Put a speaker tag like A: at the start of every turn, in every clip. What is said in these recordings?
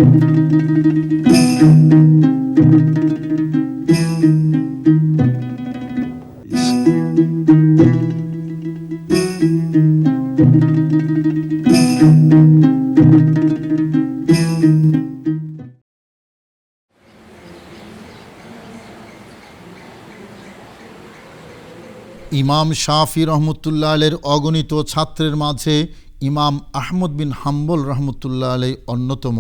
A: ইমাম শাফি রহমতুল্লাহ আলের অগণিত ছাত্রের মাঝে ইমাম আহমদ বিন হাম্বল রহমতুল্লাহ আলাই অন্যতম।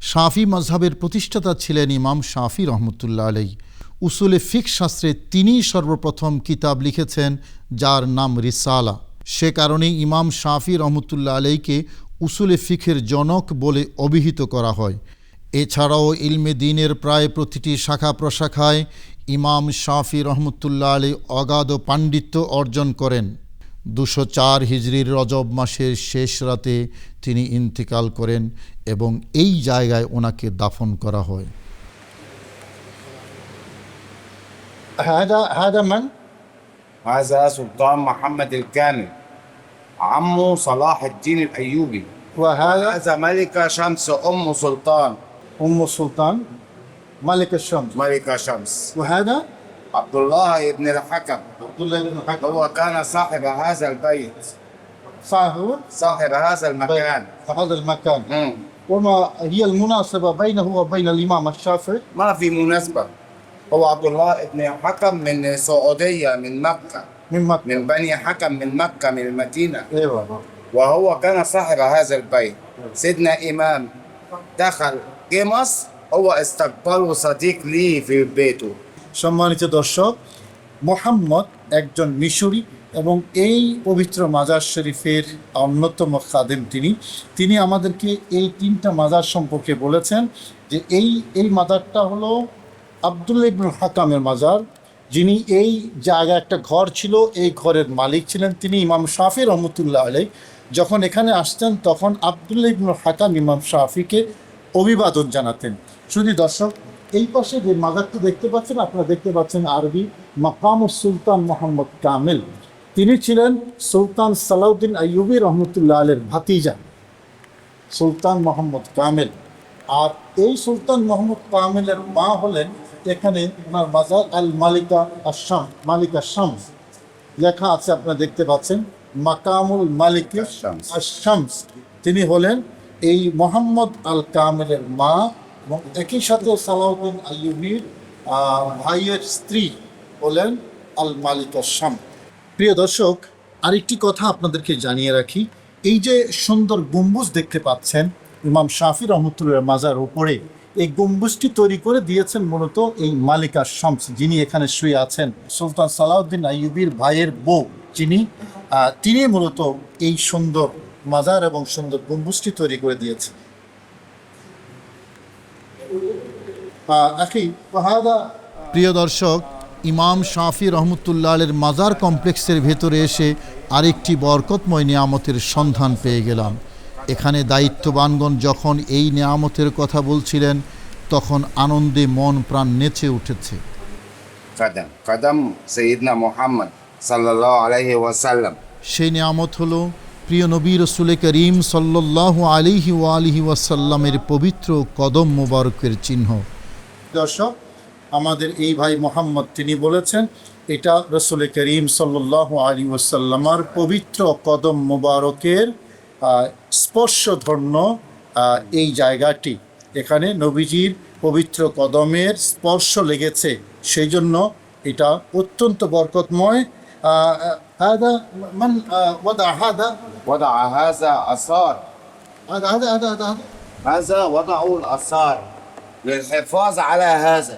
A: শাফি mazhabের প্রতিষ্ঠাতা ছিলেন ইমাম শাফি রহমতুল্লাহ আলাই। উসুলে ফিক শাস্ত্রে তিনিই সর্বপ্রথম কিতাব লিখেছেন যার নাম রিসালা। সে কারণেই ইমাম শাফি রহমতুল্লাহ আলাইকে উসুলে ফিকের জনক বলে অভিহিত করা হয়। এছাড়াও ইলমে দ্বীনের প্রায় প্রতিটি শাখা প্রশাখায় ইমাম শাফি রহমতুল্লাহ আলাই অগাধ পাণ্ডিত্য অর্জন করেন। ২০৪ হিজরির রজব মাসের শেষ রাতে তিনি ইন্তেকাল করেন এবং এই জায়গায় ওনাকে দাফন করা হয়।
B: هذا من؟
C: هذا سلطان محمد الكامل عمه صلاح الدين الأيوبي،
B: وهذا
C: ملكة شمس أم سلطان
B: أم السلطان ملك الشمس.
C: ملكة شمس.
B: وهذا
C: عبد الله بن الحكم
B: عبد الله بن الحكم،
C: هو كان صاحب هذا البيت، صاحب هذا المكان.
B: هذا المكان. وما هي المناسبة بينه وبين الإمام الشافعي؟
C: ما في مناسبة. هو عبد الله بن الحكم من السعودية، من مكة، من بني حكم، من مكة، من المدينة.
B: ايوه.
C: وهو كان صاحب هذا البيت. سيدنا إمام دخل مصر، هو استقبله صديق لي في بيته.
B: সম্মানিত দর্শক, মোহাম্মদ একজন মিশরি এবং এই পবিত্র মাজার শরীফের অন্যতম খাদেম। তিনি আমাদেরকে এই তিনটা মাজার সম্পর্কে বলেছেন যে এই মাজারটা হলো আব্দুল্লাহ ইবনুল হাকামের মাজার, যিনি এই জায়গায় একটা ঘর ছিল, এই ঘরের মালিক ছিলেন তিনি ইমাম শাফি রহমতুল্লাহ আলাই। যখন এখানে আসতেন তখন আব্দুল্লাহ ইবনুল হাকাম ইমাম শাফিকে অভিবাদন জানাতেন। শুধু দর্শক, এই পাশে যে মাজারটা দেখতে পাচ্ছেন, আপনারা দেখতে পাচ্ছেন আরবি মাকামুস সুলতান মোহাম্মদ কামেল। তিনি ছিলেন সুলতান সালাউদ্দিন আইয়ুবী রহমতুল্লাহ আলের ভাতিজা সুলতান মোহাম্মদ কামেল। আর এই সুলতান মোহাম্মদ কামেলের মা হলেন, এখানে ওনার মাজার আল মালিকা শামস লেখা আছে, আপনারা দেখতে পাচ্ছেন মাকামুল মালিক শামস। তিনি হলেন এই মোহাম্মদ আল কামেলের মা এবং একই সাথে সালাউদ্দিন আইয়ুবীর ভাইয়ের স্ত্রী হলেন আল মালিকা শামস। প্রিয় দর্শক, আরেকটি কথা আপনাদেরকে জানিয়ে রাখি, এই যে সুন্দর গম্বুজ দেখতে পাচ্ছেন ইমাম শাফি রহমতুল্লাহ মাজার উপরে, এই গম্বুজটি তৈরি করে দিয়েছেন মূলত এই মালিকা শামস, যিনি এখানে শুয়ে আছেন। সুলতান সালাউদ্দিন আইয়ুবীর ভাইয়ের বউ তিনি মূলত এই সুন্দর মাজার এবং সুন্দর গম্বুজটি তৈরি করে দিয়েছেন।
A: প্রিয় দর্শক, ইমাম শাফি রহমতুল্লাহ আলের মাজার কমপ্লেক্সের ভেতরে এসে আরেকটি বরকতময় নিয়ামতের সন্ধান পেয়ে গেলাম। এখানে দায়িত্ববানগণ যখন এই নিয়ামতের কথা বলছিলেন তখন আনন্দে মন প্রাণ নেচে উঠেছে।
C: কদম সৈয়দনা মুহাম্মদ সাল্লাল্লাহু আলাইহি ওয়াসাল্লাম।
A: সেই নিয়ামত হলো প্রিয় নবী রসুল করিম সাল্লাল্লাহু আলাইহি ওয়াসাল্লামের পবিত্র কদম মোবারকের চিহ্ন।
B: দর্শক, আমাদের এই ভাই মোহাম্মদ তিনি বলেছেন এটা রসুল করিম সাল্লাল্লাহু আলাইহি ওয়াসাল্লামের পবিত্র কদম মোবারকের স্পর্শধন্য এই জায়গাটি। এখানে নবীজির পবিত্র কদমের স্পর্শ লেগেছে, সেই জন্য এটা অত্যন্ত বরকতময়। هذا من وضع هذا
C: آثار.
B: هذا
C: وضعوا الآثار للحفاظ على هذا.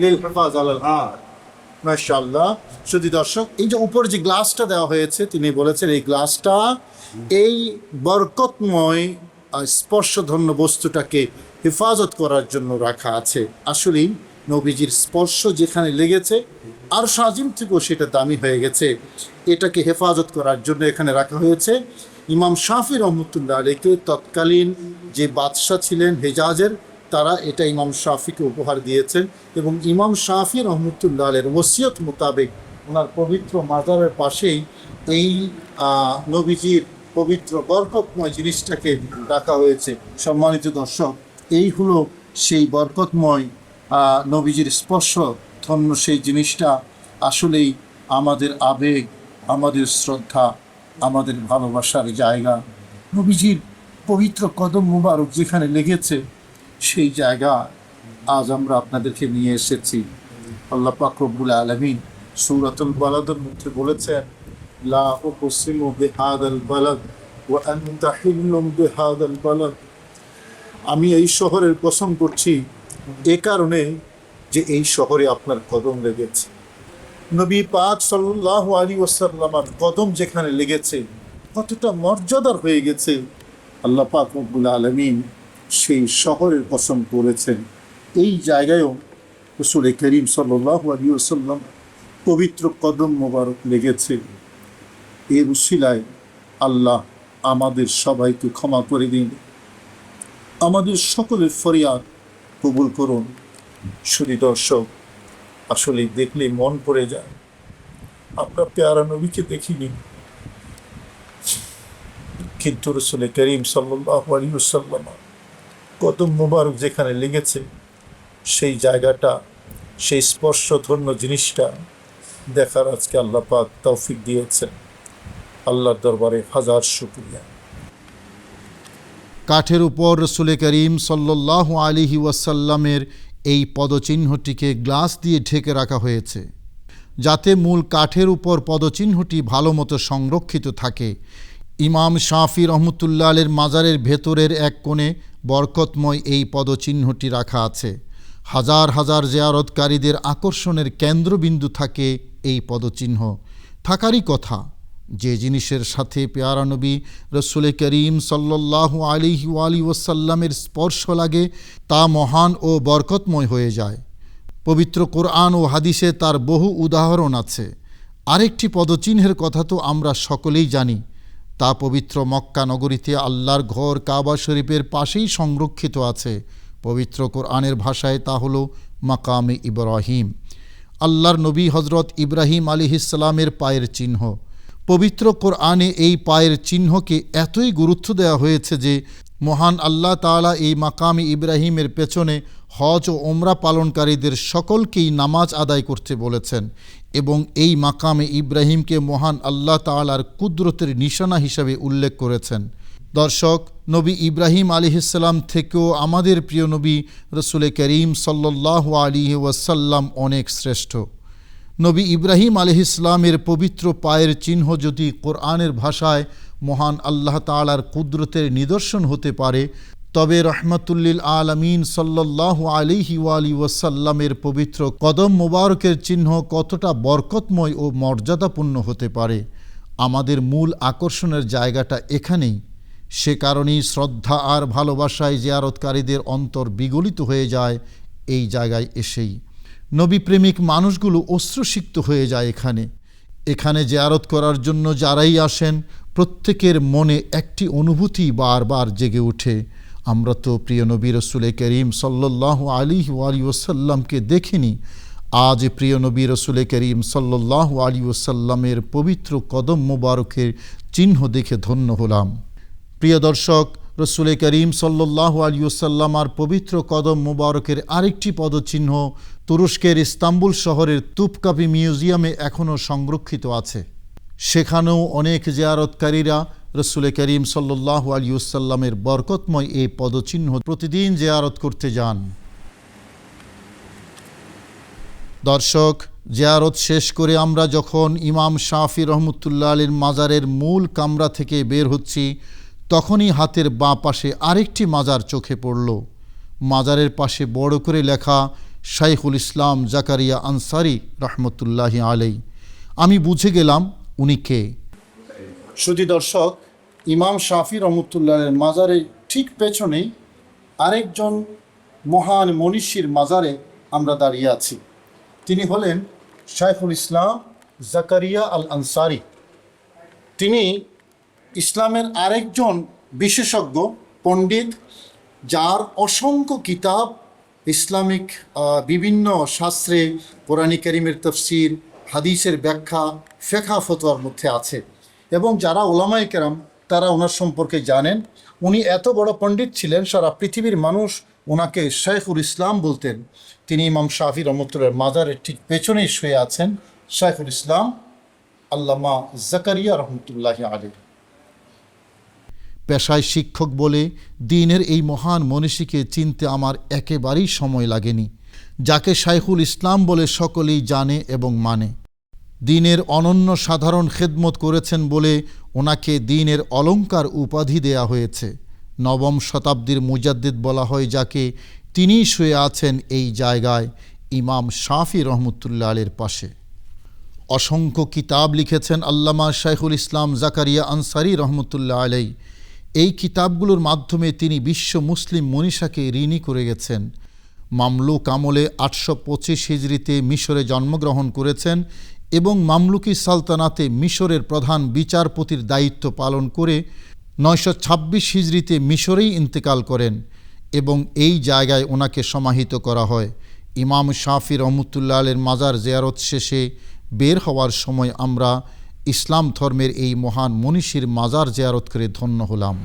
B: للحفاظ على মাশাআল্লাহ। শুধু দর্শক, এই যে উপর যে গ্লাসটা দেওয়া হয়েছে, তিনি বলেছেন এই গ্লাসটা এই বরকতময় স্পর্শধন্য বস্তুটাকে হেফাজত করার জন্য রাখা আছে। আসলেই নবীজির স্পর্শ যেখানে লেগেছে আর সাজিম থেকেও সেটা দামি হয়ে গেছে। এটাকে হেফাজত করার জন্য এখানে রাখা হয়েছে। ইমাম শাফি রহমতুল্লাহ আলাইকে তৎকালীন যে বাদশাহ ছিলেন হেজাজের, তারা এটা ইমাম শাফিকে উপহার দিয়েছেন এবং ইমাম শাফি রহমতুল্লাহ আলাইয়ের ওসিয়ত মোতাবেক ওনার পবিত্র মাজারের পাশেই এই নবীজির পবিত্র বরকতময় জিনিসটাকে রাখা হয়েছে। সম্মানিত দর্শক, এই হলো সেই বরকতময় নবীজির স্পর্শ ধন্য সেই জিনিসটা। আসলেই আমাদের আবেগ, আমাদের শ্রদ্ধা, আমাদের ভালোবাসার জায়গা। নবীজির পবিত্র কদম মুবারক যেখানে লেগেছে সেই জায়গা আজ আমরা আপনাদেরকে নিয়ে এসেছি। আল্লাহ পাক রব্বুল আলামিন সূরাতুল বালাদের মধ্যে বলেছেন, লা উকসিমু বিহাদাল বালাদ ওয়া আনতা হিল্লুম বিহাদাল বালাদ। আমি এই শহরের কসম করছি এ কারণে যে এই শহরে আপনার কদম লেগেছে। নবী পাক সাল্লাল্লাহু আলাইহি ওয়াসাল্লামের কদম যেখানে লেগেছে কতটা মর্যাদার হয়ে গেছে, আল্লাহ পাক রব্বুল আলামিন সেই শহরের কসম করেছেন। এই জায়গায়ও রাসূল করিম সাল্লাল্লাহু আলাইহি ওয়াসাল্লাম পবিত্র কদম মোবারক লেগেছে। এর উসিলায় আল্লাহ আমাদের সবাইকে ক্ষমা করে দিন, আমাদের সকলের ফরিয়াদ কবুল করুন। শুধু দর্শক, আসলে দেখলে মন পড়ে যায়, আমরা পেয়ারা নবীকে দেখিনি, কিন্তু রাসূল করিম সাল্লাল্লাহু আলাইহি ওয়াসাল্লাম কদম মোবারক যেখানে লেগেছে সেই জায়গাটা, সেই স্পর্শধন্য জিনিসটা দেখার আজকে আল্লাহ পাক তৌফিক দিয়েছেন। আল্লাহর দরবারে হাজার শুকরিয়া।
A: কাঠের উপর রসুল করিম সাল্লাল্লাহু আলাইহি ওয়াসাল্লামের এই পদচিহ্নটিকে গ্লাস দিয়ে ঢেকে রাখা হয়েছে, যাতে মূল কাঠের উপর পদচিহ্নটি ভালোমতো সংরক্ষিত থাকে। ইমাম শাফি রহমতুল্লাহ আলের মাজারের ভেতরের এক কোণে বরকতময় এই পদচিহ্নটি রাখা আছে। হাজার হাজার জিয়ারতকারীদের আকর্ষণের কেন্দ্রবিন্দু থাকে এই পদচিহ্ন। থাকারই কথা, যে জিনিসের সাথে পেয়ারা নবী রসুল করিম সাল্লাল্লাহু আলাইহি ওয়াসাল্লামের স্পর্শ লাগে তা মহান ও বরকতময় হয়ে যায়। পবিত্র কোরআন ও হাদিসে তার বহু উদাহরণ আছে। আরেকটি পদচিহ্নের কথা তো আমরা সকলেই জানি, তা পবিত্র মক্কা নগরীতে আল্লাহর ঘর কাবা শরীফের পাশেই সংরক্ষিত আছে। পবিত্র কোরআনের ভাষায় তা হলো মাকামে ইব্রাহিম, আল্লাহর নবী হজরত ইব্রাহিম আলাইহিসসালামের পায়ের চিহ্ন। পবিত্র কোরআনে এই পায়ের চিহ্নকে এতই গুরুত্ব দেওয়া হয়েছে যে মহান আল্লাহ তাআলা এই মাকামে ইব্রাহিমের পেছনে হজ ও ওমরা পালনকারীদের সকলকেই নামাজ আদায় করতে বলেছেন এবং এই মাকামে ইব্রাহিমকে মহান আল্লাহ তাআলার কুদরতের নিশানা হিসাবে উল্লেখ করেছেন। দর্শক, নবী ইব্রাহিম আলাইহিসসালাম থেকেও আমাদের প্রিয় নবী রসুল করিম সাল্লাল্লাহু আলাইহি ওয়াসাল্লাম অনেক শ্রেষ্ঠ। নবী ইব্রাহিম আলাইহিসসালামের পবিত্র পায়ের চিহ্ন যদি কোরআনের ভাষায় মহান আল্লাহ তাআলার কুদরতের নিদর্শন হতে পারে, তবে রহমাতুল্লিল আলামিন সাল্লাল্লাহু আলাইহি ওয়াসাল্লামের পবিত্র কদম মোবারকের চিহ্ন কতটা বরকতময় ও মর্যাদাপূর্ণ হতে পারে। আমাদের মূল আকর্ষণের জায়গাটা এখানেই। সে কারণেই শ্রদ্ধা আর ভালোবাসায় জিয়ারতকারীদের অন্তর বিগলিত হয়ে যায় এই জায়গায় এসেই। নবীপ্রেমিক মানুষগুলো অশ্রুসিক্ত হয়ে যায় এখানে জিয়ারত করার জন্য যারাই আসেন প্রত্যেকের মনে একটি অনুভূতি বারবার জেগে ওঠে, আমরা তো প্রিয় নবী রসুল করিম সাল্লাল্লাহু আলাইহি ওয়াসাল্লামকে দেখিনি, আজ প্রিয় নবী রসুল করিম সাল্লাল্লাহু আলাইহি ওয়াসাল্লামের পবিত্র কদম মোবারকের চিহ্ন দেখে ধন্য হলাম। প্রিয় দর্শক, রসুল করিম সাল্লাল্লাহু আলাইহি ওয়াসাল্লাম আর পবিত্র কদম মোবারকের আরেকটি পদচিহ্ন তুরস্কের ইস্তাম্বুল শহরের তুপকাপি মিউজিয়ামে এখনও সংরক্ষিত আছে। সেখানেও অনেক জিয়ারতকারীরা রসুল করিম সাল্লাল্লাহু আলাইহি ওয়াসাল্লামের বরকতময় এই পদচিহ্ন প্রতিদিন জিয়ারত করতে যান। দর্শক, জিয়ারত শেষ করে আমরা যখন ইমাম শাফি রহমতুল্লাহ আলীর মাজারের মূল কামরা থেকে বের হচ্ছি, তখনই হাতের বাঁ পাশে আরেকটি মাজার চোখে পড়ল। মাজারের পাশে বড় করে লেখা শাইখুল ইসলাম জাকারিয়া আনসারী রহমতুল্লাহি আলাই। আমি বুঝে গেলাম উনি কে।
B: শুধু দর্শক, ইমাম শাফি রহমতুল্লাহের মাজারের ঠিক পেছনেই আরেকজন মহান মনীষীর মাজারে আমরা দাঁড়িয়ে আছি। তিনি হলেন শাইখুল ইসলাম জাকারিয়া আল আনসারী। তিনি ইসলামের আরেকজন বিশেষজ্ঞ পণ্ডিত, যার অসংখ্য কিতাব ইসলামিক বিভিন্ন শাস্ত্রে কোরআন কারীমের তাফসীর, হাদিসের ব্যাখ্যা, ফিকহ ফতোয়ার মধ্যে আছে এবং যারা উলামায়ে কেরাম তারা ওনার সম্পর্কে জানেন। উনি এত বড় পণ্ডিত ছিলেন, সারা পৃথিবীর মানুষ ওনাকে শাইখুল ইসলাম বলতেন। তিনি ইমাম শাফি রহমতুল্লাহর মাজারের ঠিক পেছনেই শুয়ে আছেন শাইখুল ইসলাম আল্লামা জাকারিয়া রহমতুল্লাহ আলাইহি।
A: পেশায় শিক্ষক বলে দ্বীনের এই মহান মনীষীকে চিনতে আমার একেবারেই সময় লাগেনি, যাকে শাইখুল ইসলাম বলে সকলেই জানে এবং মানে। দ্বীনের অনন্য সাধারণ খেদমত করেছেন বলে ওনাকে দ্বীনের অলংকার উপাধি দেয়া হয়েছে। নবম শতাব্দীর মুজাদ্দিদ বলা হয় যাকে, তিনিই শুয়ে আছেন এই জায়গায় ইমাম শাফি রহমতুল্লাহ আলাইহির পাশে। অসংখ্য কিতাব লিখেছেন আল্লামা শাইখুল ইসলাম জাকারিয়া আনসারী রহমতুল্লাহ আলাইহি। এই কিতাবগুলোর মাধ্যমে তিনি বিশ্ব মুসলিম মনীষাকে ঋণী করে গেছেন। মামলুক আমলে 825 হিজরিতে মিশরে জন্মগ্রহণ করেছেন এবং মামলুকি সালতানাতে মিশরের প্রধান বিচারপতির দায়িত্ব পালন করে 926 হিজরিতে মিশরেই ইন্তেকাল করেন এবং এই জায়গায় ওনাকে সমাহিত করা হয়। ইমাম শাফি রহমতুল্লাহ আলাইহির মাজার জিয়ারত শেষে বের হওয়ার সময় আমরা ইসলাম ধর্মের এই মহান মনীষীর মাজার জিয়ারত করে ধন্য হলাম।